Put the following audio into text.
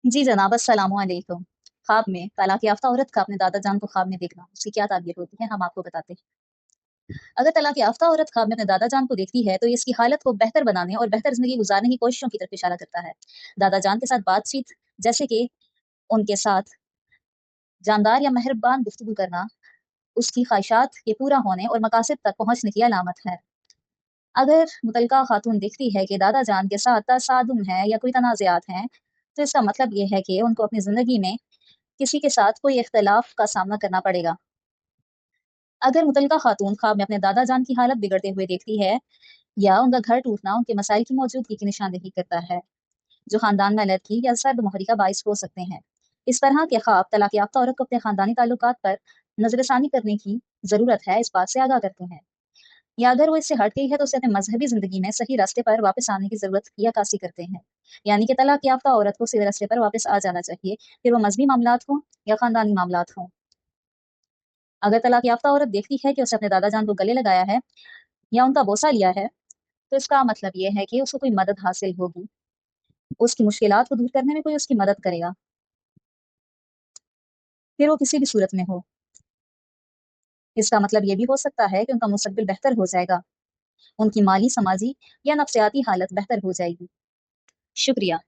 जी जनाब, अस्सलामु अलैकुम। ख्वाब में तलाक याफ्ता औरत का अपने दादा जान को ख्वाब में देखना, उसकी क्या ताबीर होती है, हम आपको बताते हैं। अगर तलाक याफ्ता औरत ख्वाब में अपने दादा जान को देखती है, तो ये इसकी हालत को बेहतर बनाने और बेहतर ज़िंदगी गुज़ारने की कोशिशों की तरफ इशारा करता है। दादा जान के साथ बातचीत, जैसे कि उनके साथ जानदार या मेहरबान गुफ्तगू करना, उसकी ख्वाहिशात के पूरा होने और मकासद तक पहुँचने की अलामत है। अगर मुतल्लिका खातून देखती है कि दादा जान के साथ तसादुम है या कोई तनाज़ात हैं, तो इसका मतलब ये है कि उनको अपनी ज़िंदगी में किसी के साथ कोई इख्तिलाफ़ का सामना करना पड़ेगा। अगर मुतल्लिका खातून ख्वाब में अपने दादा जान की हालत बिगड़ते हुए देखती है या उनका घर टूटना उनके मसाइल की मौजूदगी की निशानदेही करता है, जो ख़ानदान में अलग या सर्द-मोहरी का बाइस हो सकते हैं। इस तरह के ख्वाब तलाक याफ्ता औरत को अपने ख़ानदानी ताल्लुकात पर नज़रसानी करने की ज़रूरत है, इस बात से आगाह करते हैं। या अगर वो इससे हट गई है, तो उसे अपने मज़हबी ज़िंदगी में सही रास्ते पर वापस आने की ज़रूरत की अक्कासी करते हैं। यानी कि तलाक याफ्ता औरत को सीधे रास्ते पर वापस आ जाना चाहिए, फिर वो मज़हबी मामलात हों या ख़ानदानी मामलात हों। अगर तलाक याफ्ता औरत देखती है कि उसने अपने दादा जान को गले लगाया है या उनका बोसा लिया है, तो इसका मतलब ये है कि उसको कोई मदद हासिल होगी। उसकी मुश्किलात को दूर करने में कोई उसकी मदद करेगा, फिर वो किसी भी सूरत में हो। इसका मतलब ये भी हो सकता है कि उनका मुस्तकबिल बेहतर हो जाएगा, उनकी माली, समाजी या नफ्सियाती हालत बेहतर हो जाएगी। शुक्रिया।